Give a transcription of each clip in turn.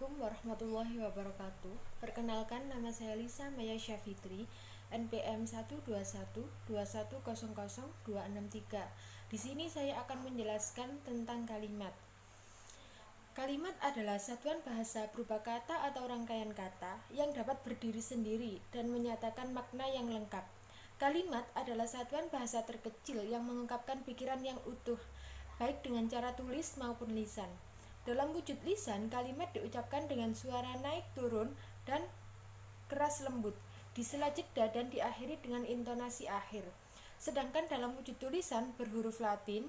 Assalamualaikum warahmatullahi wabarakatuh. Perkenalkan, nama saya Lisa Maya Syafitri, NPM 12121000263. Di sini saya akan menjelaskan tentang kalimat. Kalimat adalah satuan bahasa berupa kata atau rangkaian kata yang dapat berdiri sendiri dan menyatakan makna yang lengkap. Kalimat adalah satuan bahasa terkecil yang mengungkapkan pikiran yang utuh, baik dengan cara tulis maupun lisan. Dalam wujud lisan, kalimat diucapkan dengan suara naik turun dan keras lembut, di sela jeda dan diakhiri dengan intonasi akhir. Sedangkan dalam wujud tulisan berhuruf Latin,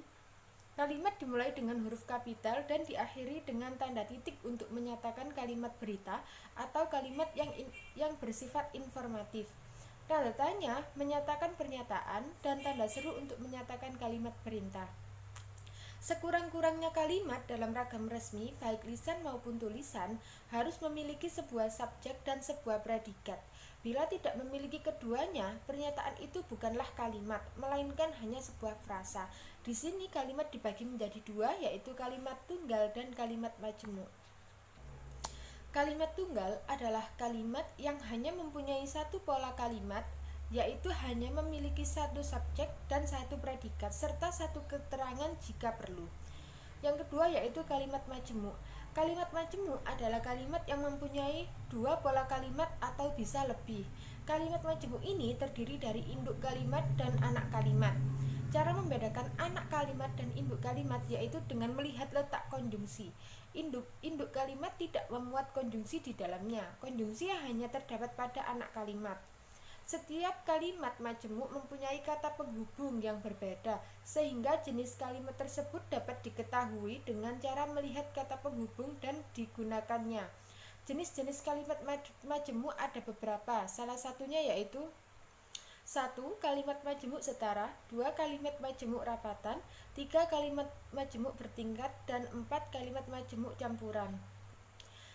kalimat dimulai dengan huruf kapital dan diakhiri dengan tanda titik untuk menyatakan kalimat berita atau kalimat yang bersifat informatif. Tanda tanya menyatakan pernyataan dan tanda seru untuk menyatakan kalimat perintah. Sekurang-kurangnya kalimat dalam ragam resmi, baik lisan maupun tulisan, harus memiliki sebuah subjek dan sebuah predikat. Bila tidak memiliki keduanya, pernyataan itu bukanlah kalimat, melainkan hanya sebuah frasa. Di sini kalimat dibagi menjadi dua, yaitu kalimat tunggal dan kalimat majemuk. Kalimat tunggal adalah kalimat yang hanya mempunyai satu pola kalimat, yaitu hanya memiliki satu subjek dan satu predikat serta satu keterangan jika perlu. Yang kedua yaitu kalimat majemuk. Kalimat majemuk adalah kalimat yang mempunyai dua pola kalimat atau bisa lebih. Kalimat majemuk ini terdiri dari induk kalimat dan anak kalimat. Cara membedakan anak kalimat dan induk kalimat yaitu dengan melihat letak konjungsi. Induk kalimat tidak memuat konjungsi di dalamnya. Konjungsi hanya terdapat pada anak kalimat. Setiap kalimat majemuk mempunyai kata penghubung yang berbeda, sehingga jenis kalimat tersebut dapat diketahui dengan cara melihat kata penghubung dan digunakannya. Jenis-jenis kalimat majemuk ada beberapa, salah satunya yaitu 1. Kalimat majemuk setara, 2. Kalimat majemuk rapatan, 3. Kalimat majemuk bertingkat, dan 4. Kalimat majemuk campuran.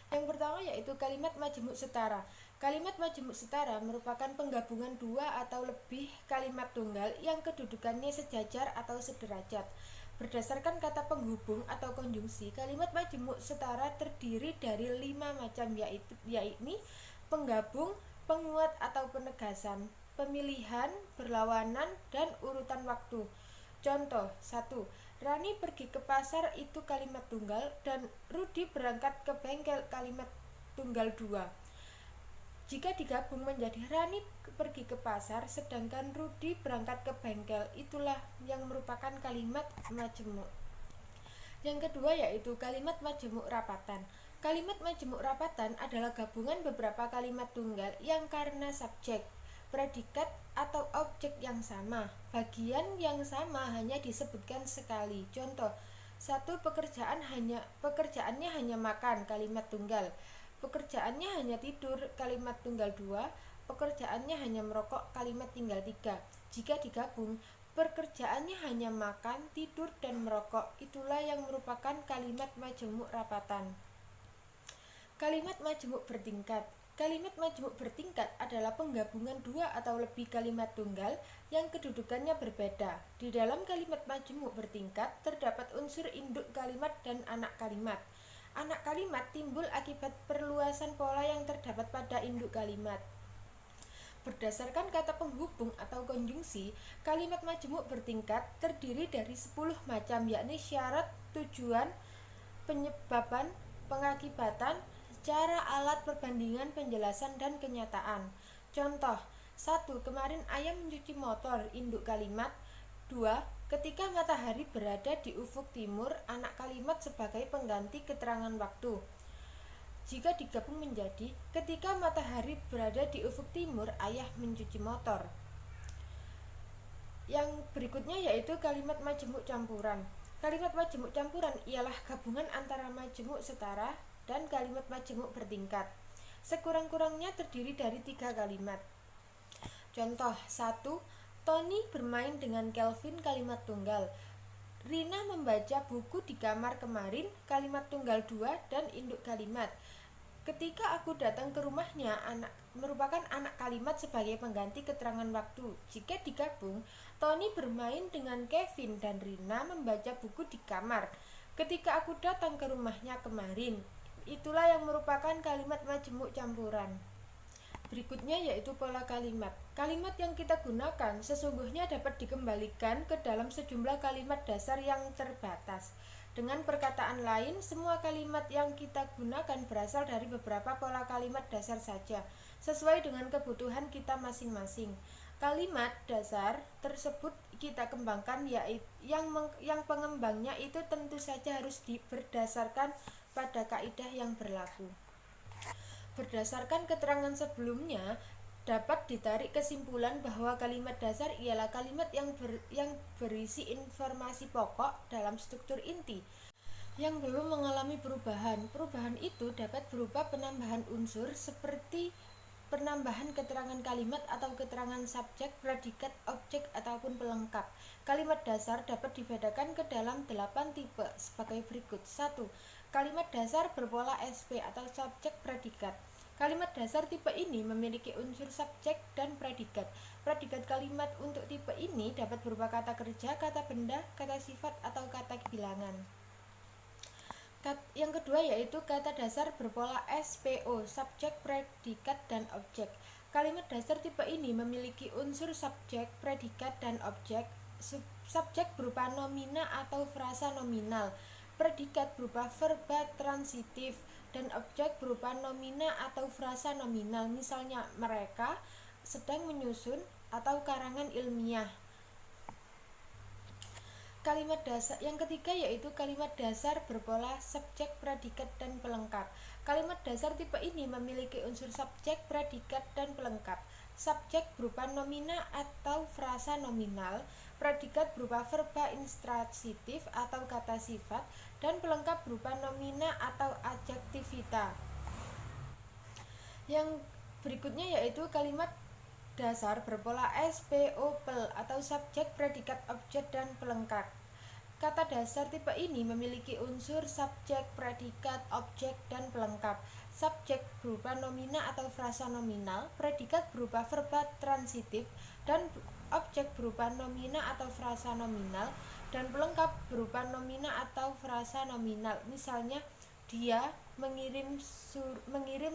Yang pertama yaitu kalimat majemuk setara. Kalimat majemuk setara merupakan penggabungan dua atau lebih kalimat tunggal yang kedudukannya sejajar atau sederajat. Berdasarkan kata penghubung atau konjungsi, kalimat majemuk setara terdiri dari 5 macam yaitu penggabung, penguat atau penegasan, pemilihan, berlawanan, dan urutan waktu. Contoh 1. Rani pergi ke pasar itu kalimat tunggal dan Rudi berangkat ke bengkel kalimat tunggal 2. Jika digabung menjadi Rani pergi ke pasar sedangkan Rudi berangkat ke bengkel, itulah yang merupakan kalimat majemuk. Yang kedua yaitu kalimat majemuk rapatan. Kalimat majemuk rapatan adalah gabungan beberapa kalimat tunggal yang karena subjek, predikat atau objek yang sama, bagian yang sama hanya disebutkan sekali. Contoh 1. Pekerjaannya hanya makan, kalimat tunggal. Pekerjaannya hanya tidur, kalimat tunggal 2. Pekerjaannya hanya merokok, kalimat tinggal 3. Jika digabung, pekerjaannya hanya makan, tidur, dan merokok, itulah yang merupakan kalimat majemuk rapatan. Kalimat majemuk bertingkat. Kalimat majemuk bertingkat adalah penggabungan dua atau lebih kalimat tunggal yang kedudukannya berbeda. Di dalam kalimat majemuk bertingkat terdapat unsur induk kalimat dan anak kalimat. Anak kalimat timbul akibat perluasan pola yang terdapat pada induk kalimat. Berdasarkan kata penghubung atau konjungsi, kalimat majemuk bertingkat terdiri dari 10 macam, yakni syarat, tujuan, penyebaban, pengakibatan, cara, alat, perbandingan, penjelasan, dan kenyataan. Contoh 1. Kemarin ayam mencuci motor, induk kalimat. 2. Ketika matahari berada di ufuk timur, anak kalimat sebagai pengganti keterangan waktu. Jika digabung menjadi ketika matahari berada di ufuk timur, ayah mencuci motor. Yang berikutnya yaitu kalimat majemuk campuran. Kalimat majemuk campuran ialah gabungan antara majemuk setara dan kalimat majemuk bertingkat. Sekurang-kurangnya terdiri dari 3 kalimat. Contoh 1. Tony bermain dengan Kelvin, kalimat tunggal. Rina membaca buku di kamar kemarin, kalimat tunggal 2 dan induk kalimat. Ketika aku datang ke rumahnya, merupakan anak kalimat sebagai pengganti keterangan waktu. Jika digabung, Tony bermain dengan Kevin dan Rina membaca buku di kamar. Ketika aku datang ke rumahnya kemarin, itulah yang merupakan kalimat majemuk campuran. Berikutnya yaitu pola kalimat. Kalimat yang kita gunakan sesungguhnya dapat dikembalikan ke dalam sejumlah kalimat dasar yang terbatas. Dengan perkataan lain, semua kalimat yang kita gunakan berasal dari beberapa pola kalimat dasar saja, sesuai dengan kebutuhan kita masing-masing. Kalimat dasar tersebut kita kembangkan, yaitu yang pengembangnya itu tentu saja harus berdasarkan pada kaidah yang berlaku. Berdasarkan keterangan sebelumnya, dapat ditarik kesimpulan bahwa kalimat dasar ialah kalimat yang berisi informasi pokok dalam struktur inti yang belum mengalami perubahan. Perubahan itu dapat berupa penambahan unsur seperti penambahan keterangan kalimat atau keterangan subjek, predikat, objek, ataupun pelengkap. Kalimat dasar dapat dibedakan ke dalam 8 tipe sebagai berikut. 1. Kalimat dasar berpola SP atau subjek predikat. Kalimat dasar tipe ini memiliki unsur subjek dan predikat. Predikat kalimat untuk tipe ini dapat berupa kata kerja, kata benda, kata sifat, atau kata bilangan. Yang kedua yaitu kata dasar berpola SPO, subjek, predikat, dan objek. Kalimat dasar tipe ini memiliki unsur subjek, predikat, dan objek. Subjek berupa nomina atau frasa nominal, predikat berupa verba transitif, dan objek berupa nomina atau frasa nominal, misalnya mereka, sedang menyusun, atau karangan ilmiah. Kalimat dasar yang ketiga yaitu kalimat dasar berpola subjek, predikat, dan pelengkap. Kalimat dasar tipe ini memiliki unsur subjek, predikat, dan pelengkap. Subjek berupa nomina atau frasa nominal, predikat berupa verba intransitif atau kata sifat, dan pelengkap berupa nomina atau adjektivita. Yang berikutnya yaitu kalimat dasar berpola SPOPL atau subjek, predikat, objek, dan pelengkap. Kata dasar tipe ini memiliki unsur subjek, predikat, objek, dan pelengkap. Subjek berupa nomina atau frasa nominal, predikat berupa verba transitif, dan objek berupa nomina atau frasa nominal, dan pelengkap berupa nomina atau frasa nominal. Misalnya, dia mengirim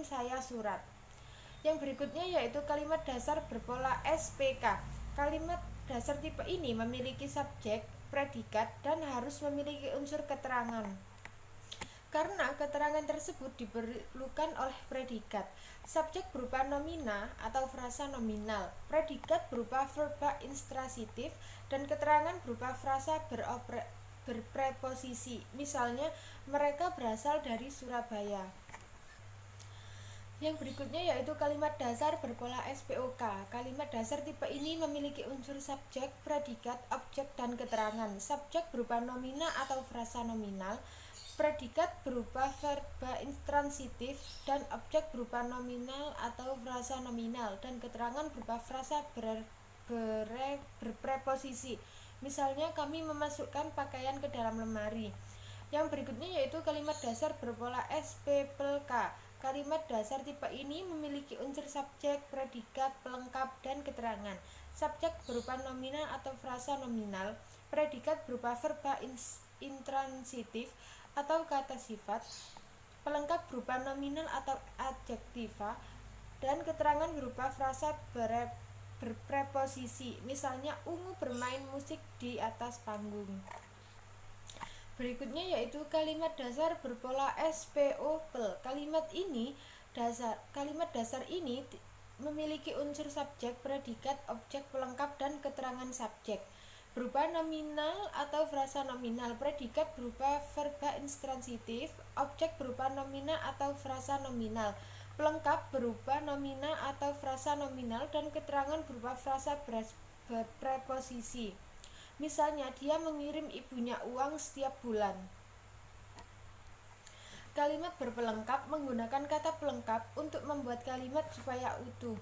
saya surat. Yang berikutnya yaitu kalimat dasar berpola SPK. Kalimat dasar tipe ini memiliki subjek, predikat, dan harus memiliki unsur keterangan. Karena keterangan tersebut diperlukan oleh predikat. Subjek berupa nomina atau frasa nominal, predikat berupa verba intransitif, dan keterangan berupa frasa berpreposisi. Misalnya, mereka berasal dari Surabaya. Yang berikutnya yaitu kalimat dasar berpola SPOK. Kalimat dasar tipe ini memiliki unsur subjek, predikat, objek, dan keterangan. Subjek berupa nomina atau frasa nominal, predikat berupa verba intransitif, dan objek berupa nominal atau frasa nominal, dan keterangan berupa frasa berpreposisi. Misalnya, kami memasukkan pakaian ke dalam lemari. Yang berikutnya yaitu kalimat dasar berpola SPPLK. Kalimat dasar tipe ini memiliki unsur subjek, predikat, pelengkap, dan keterangan. Subjek berupa nomina atau frasa nominal, predikat berupa verba intransitif atau kata sifat, pelengkap berupa nominal atau adjektiva, dan keterangan berupa frasa berpreposisi. Misalnya, Ungu bermain musik di atas panggung. Berikutnya yaitu kalimat dasar berpola SPOPL. Kalimat dasar ini memiliki unsur subjek, predikat, objek, pelengkap, dan keterangan subjek. Berupa nominal atau frasa nominal, predikat berupa verba intransitif, objek berupa nomina atau frasa nominal, pelengkap berupa nomina atau frasa nominal, dan keterangan berupa frasa berpreposisi. Misalnya, dia mengirim ibunya uang setiap bulan. Kalimat berpelengkap menggunakan kata pelengkap untuk membuat kalimat supaya utuh.